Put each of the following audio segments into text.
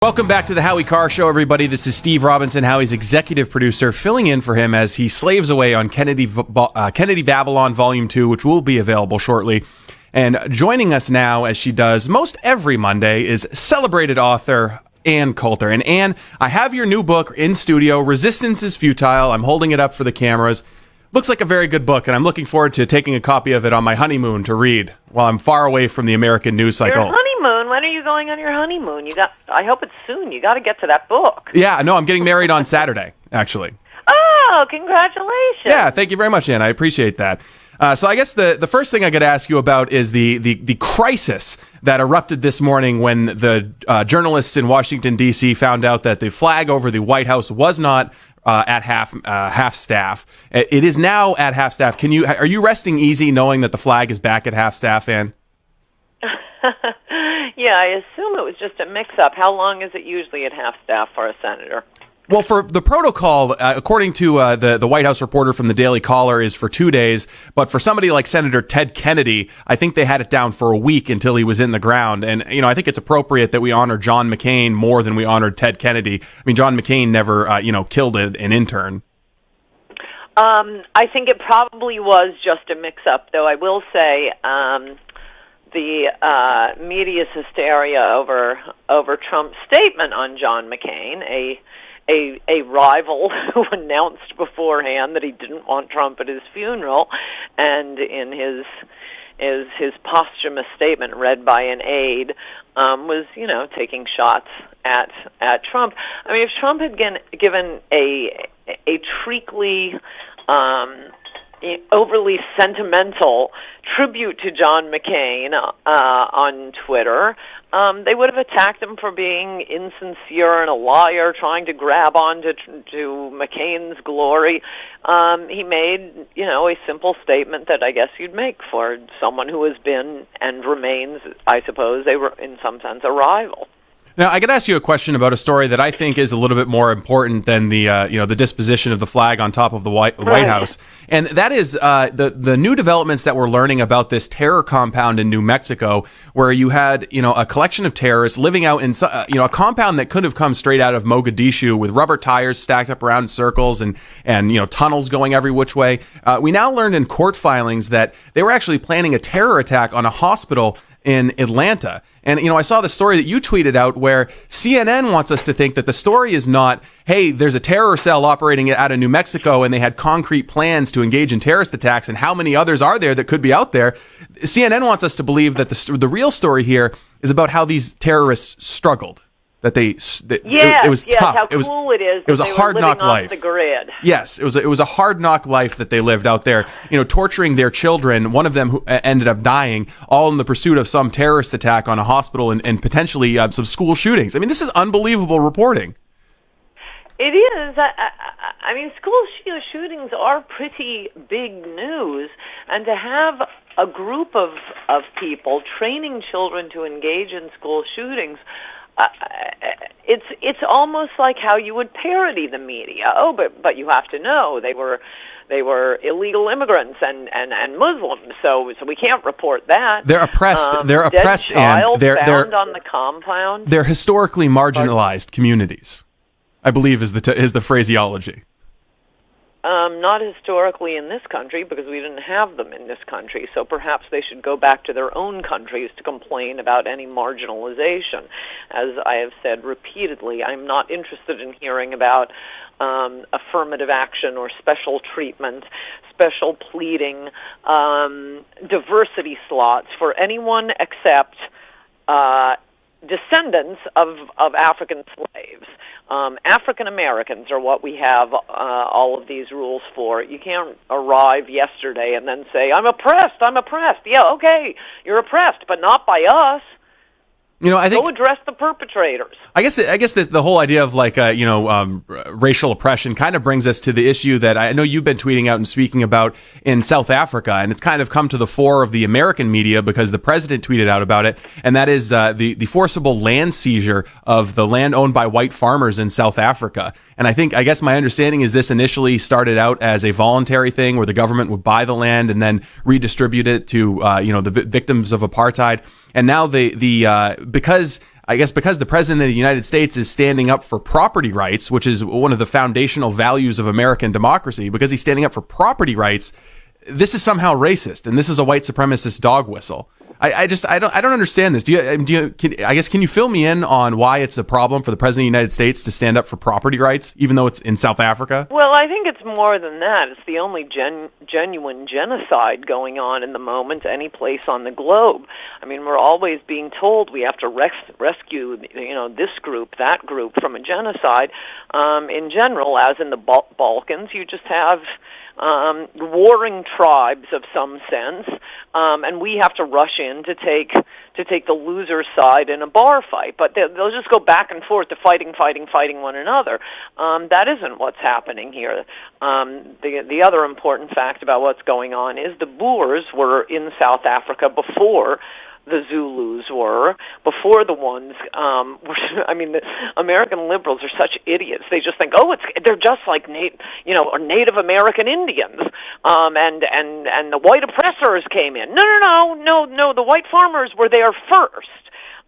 Welcome back to the Howie Carr Show, everybody. This is Steve Robinson, Howie's executive producer, filling in for him as he slaves away on Kennedy Babylon Volume 2, which will be available shortly. And joining us now, as she does most every Monday, is celebrated author Ann Coulter. And Ann, I have your new book in studio, Resistance is Futile. I'm holding it up for the cameras. Looks like a very good book, and I'm looking forward to taking a copy of it on my honeymoon to read while I'm far away from the American news cycle. Your honeymoon? When are you going on your honeymoon? I hope it's soon. You got to get to that book. Yeah, no, I'm getting married on Saturday, actually. Oh, congratulations. Yeah, thank you very much, Ann. I appreciate that. So I guess the first thing I got to ask you about is the crisis that erupted this morning when the journalists in Washington, D.C. found out that the flag over the White House was not at half staff. It is now at half staff. Are you resting easy knowing that the flag is back at half staff, Ann? Yeah, I assume it was just a mix-up. How long is it usually at half staff for a senator? Well, for the protocol, according to the White House reporter from the Daily Caller, is for 2 days. But for somebody like Senator Ted Kennedy, I think they had it down for a week until he was in the ground. And, I think it's appropriate that we honor John McCain more than we honored Ted Kennedy. I mean, John McCain never, killed an intern. I think it probably was just a mix-up, though I will say the media's hysteria over Trump's statement on John McCain, a rival who announced beforehand that he didn't want Trump at his funeral, and in his posthumous statement read by an aide, was taking shots at Trump. I mean, if Trump had given a treacly, overly sentimental tribute to John McCain on Twitter, they would have attacked him for being insincere and a liar, trying to grab on to McCain's glory. He made, a simple statement that I guess you'd make for someone who has been and remains, I suppose, in some sense, a rival. Now, I could ask you a question about a story that I think is a little bit more important than the disposition of the flag on top of the White House, and that is the new developments that we're learning about this terror compound in New Mexico, where you had a collection of terrorists living out in a compound that could have come straight out of Mogadishu with rubber tires stacked up around circles and tunnels going every which way. We now learned in court filings that they were actually planning a terror attack on a hospital in Atlanta. And, I saw the story that you tweeted out where CNN wants us to think that the story is not, hey, there's a terror cell operating out of New Mexico and they had concrete plans to engage in terrorist attacks, and how many others are there that could be out there. CNN wants us to believe that the real story here is about how these terrorists struggled. It was tough. How cool it is. It was a hard knock life. The grid. Yes, it was a hard knock life that they lived out there. Torturing their children. One of them who ended up dying, all in the pursuit of some terrorist attack on a hospital and potentially some school shootings. I mean, this is unbelievable reporting. It is. I mean, school shootings are pretty big news, and to have a group of people training children to engage in school shootings. It's almost like how you would parody the media. Oh, but you have to know they were illegal immigrants and Muslims, so we can't report that. They're oppressed. They're oppressed, and they're found on the compound. They're historically marginalized communities, I believe is the phraseology. Not historically in this country, because we didn't have them in this country, so perhaps they should go back to their own countries to complain about any marginalization. As I have said repeatedly, I'm not interested in hearing about affirmative action or special treatment, special pleading, diversity slots for anyone except descendants of African slaves. African Americans are what we have all of these rules for. You can't arrive yesterday and then say, I'm oppressed. Yeah, okay, you're oppressed, but not by us. I think go address the perpetrators. I guess the whole idea of racial oppression kind of brings us to the issue that I know you've been tweeting out and speaking about in South Africa, and it's kind of come to the fore of the American media because the president tweeted out about it, and that is the forcible land seizure of the land owned by white farmers in South Africa. And I guess my understanding is this initially started out as a voluntary thing where the government would buy the land and then redistribute it to the victims of apartheid. And now because I guess because the president of the United States is standing up for property rights, which is one of the foundational values of American democracy, because he's standing up for property rights, this is somehow racist, and this is a white supremacist dog whistle. I don't understand this. Can you fill me in on why it's a problem for the president of the United States to stand up for property rights, even though it's in South Africa? Well, I think it's more than that. It's the only genuine genocide going on in the moment any place on the globe. I mean, we're always being told we have to rescue, this group, that group from a genocide. In general, as in the Balkans, you just have warring tribes of some sense, and we have to rush in to take the loser side in a bar fight. But they'll just go back and forth to fighting one another. That isn't what's happening here. The other important fact about what's going on is the Boers were in South Africa before the Zulus were, before the ones, the American liberals are such idiots. They just think, they're just like Native American Indians, and the white oppressors came in. No, the white farmers were there first.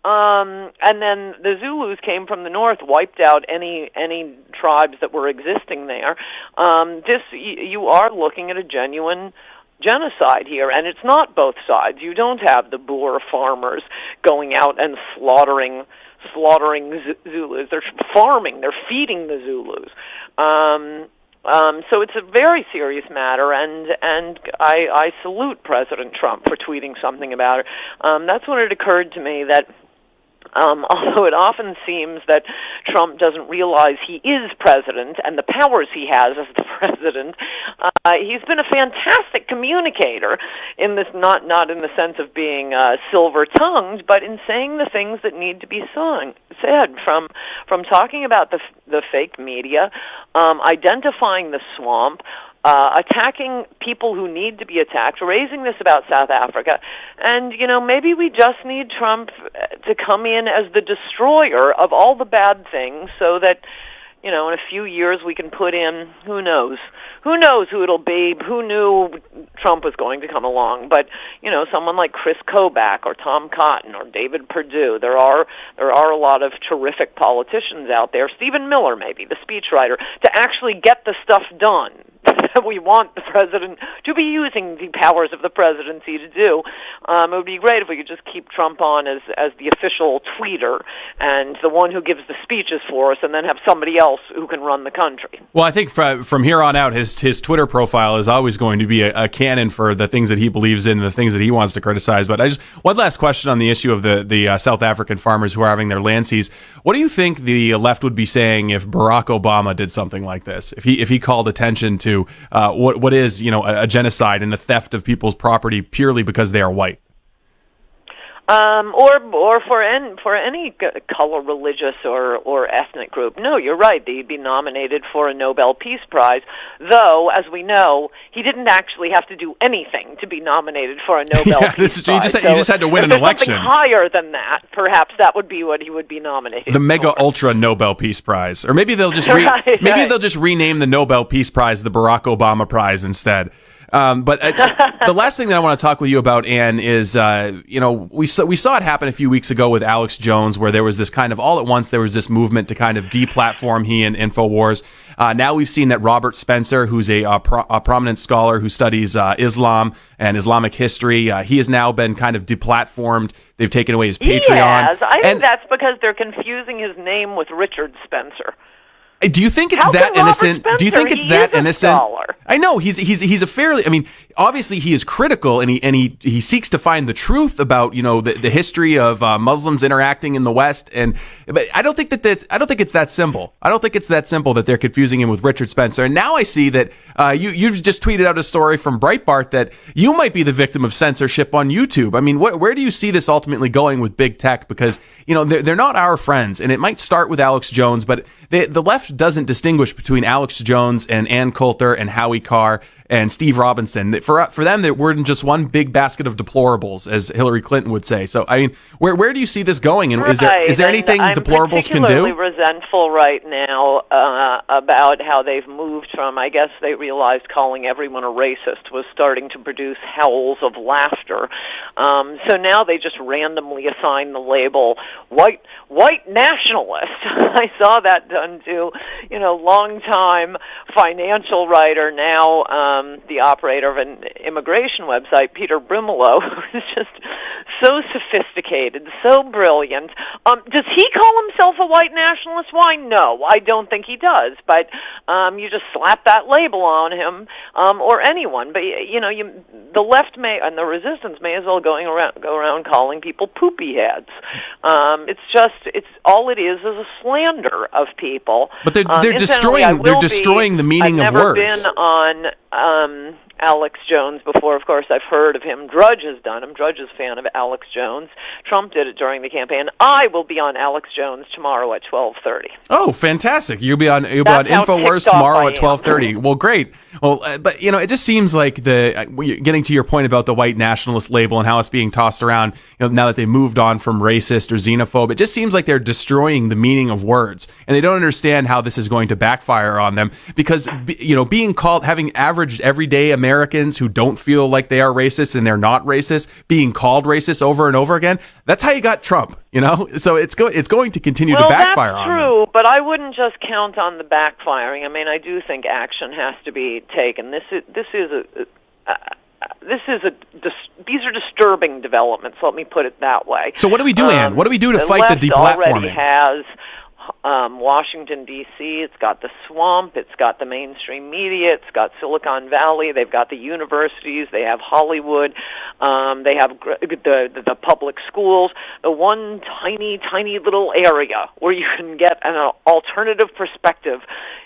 And then the Zulus came from the north, wiped out any tribes that were existing there. You are looking at a genuine genocide here, and it's not both sides. You don't have the Boer farmers going out and slaughtering Zulus. They're farming. They're feeding the Zulus. So it's a very serious matter, and I salute President Trump for tweeting something about it. That's when it occurred to me that although it often seems that Trump doesn't realize he is president and the powers he has as the president, he's been a fantastic communicator in this, not in the sense of being silver-tongued, but in saying the things that need to be said, from talking about the fake media, identifying the swamp, attacking people who need to be attacked, raising this about South Africa, and, maybe we just need Trump to come in as the destroyer of all the bad things so that, in a few years we can put in, who knows who it'll be, who knew Trump was going to come along, but, someone like Chris Kobach or Tom Cotton or David Perdue, there are a lot of terrific politicians out there, Stephen Miller maybe, the speechwriter, to actually get the stuff done that we want the president to be using the powers of the presidency to do. It would be great if we could just keep Trump on as the official tweeter and the one who gives the speeches for us, and then have somebody else who can run the country. Well, I think from here on out, his Twitter profile is always going to be a canon for the things that he believes in and the things that he wants to criticize. But one last question on the issue of the South African farmers who are having their land seized. What do you think the left would be saying if Barack Obama did something like this? If he called attention to what is a genocide and the theft of people's property purely because they are white? Or for any color, religious or ethnic group. No, you're right. He'd be nominated for a Nobel Peace Prize, though, as we know, he didn't actually have to do anything to be nominated for a Nobel Peace Prize. You just had to win an election. Something higher than that, perhaps that would be what he would be nominated. The Mega Ultra Nobel Peace Prize, or maybe they'll just they'll just rename the Nobel Peace Prize the Barack Obama Prize instead. But the last thing that I want to talk with you about, Ann, is, we saw it happen a few weeks ago with Alex Jones, where there was this kind of, all at once, there was this movement to kind of deplatform he and InfoWars. Now we've seen that Robert Spencer, who's a prominent scholar who studies Islam and Islamic history, he has now been kind of deplatformed. They've taken away his Patreon. Yes, I think that's because they're confusing his name with Richard Spencer. Do you think it's that innocent? Do you think it's that innocent? Scholar. I know he's a fairly. I mean, obviously he is critical, and he seeks to find the truth about the history of Muslims interacting in the West. But I don't think it's that simple. I don't think it's that simple that they're confusing him with Richard Spencer. And now I see that you've just tweeted out a story from Breitbart that you might be the victim of censorship on YouTube. I mean, where do you see this ultimately going with big tech? Because they're not our friends, and it might start with Alex Jones, but the left doesn't distinguish between Alex Jones and Ann Coulter and Howie Carr and Steve Robinson. For them, that we're in just one big basket of deplorables, as Hillary Clinton would say. So, I mean, where do you see this going? And is there anything deplorables can do? I'm particularly resentful right now about how they've moved from, I guess they realized calling everyone a racist was starting to produce howls of laughter. So now they just randomly assign the label white nationalist. I saw that done to, longtime financial writer, now the operator of an immigration website, Peter Brimelow, who's just so sophisticated, so brilliant. Does he call himself a white nationalist? Why, no, I don't think he does. But you just slap that label on him, or anyone. But the left may and the resistance may as well go around calling people poopy heads. It's all it is a slander of people. But they're destroying the meaning of words. I've never been on Alex Jones before. Of course, I've heard of him. Drudge has done him. Drudge is a fan of Alex Jones. Trump did it during the campaign. I will be on Alex Jones tomorrow at 12:30. Oh, fantastic! You'll be on InfoWars tomorrow at 12:30. Well, great. Well, but it just seems like getting to your point about the white nationalist label and how it's being tossed around. Now that they moved on from racist or xenophobe, it just seems like they're destroying the meaning of words, and they don't understand how this is going to backfire on them. Because being called, having averaged everyday Americans who don't feel like they are racist and they're not racist, being called racist over and over again, that's how you got Trump. So it's going to continue to backfire on them. Well, that's true, but I wouldn't just count on the backfiring. I mean, I do think action has to be taken. These are disturbing developments. Let me put it that way. So what do we do, Ann? What do we do to fight the deplatforming? The left already has Washington, D.C., it's got the swamp, it's got the mainstream media, it's got Silicon Valley, they've got the universities, they have Hollywood, they have the public schools. The one tiny little area where you can get an alternative perspective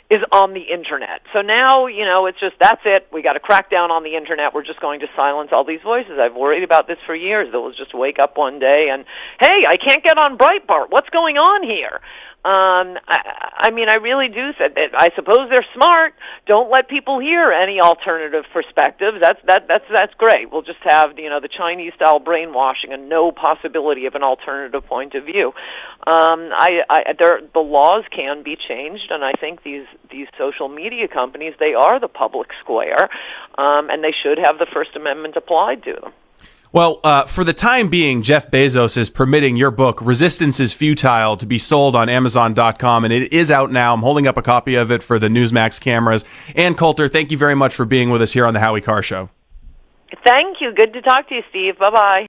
is on the Internet. So now, it's just, that's it. We got to crack down on the Internet. We're just going to silence all these voices. I've worried about this for years. They'll just wake up one day and, hey, I can't get on Breitbart. What's going on here? I mean, I really do say that. I suppose they're smart. Don't let people hear any alternative perspectives. That's great. We'll just have the Chinese style brainwashing and no possibility of an alternative point of view. The laws can be changed, and I think these social media companies, they are the public square, and they should have the First Amendment applied to them. Well, for the time being, Jeff Bezos is permitting your book, Resistance is Futile, to be sold on Amazon.com, and it is out now. I'm holding up a copy of it for the Newsmax cameras. Ann Coulter, thank you very much for being with us here on The Howie Carr Show. Thank you. Good to talk to you, Steve. Bye-bye.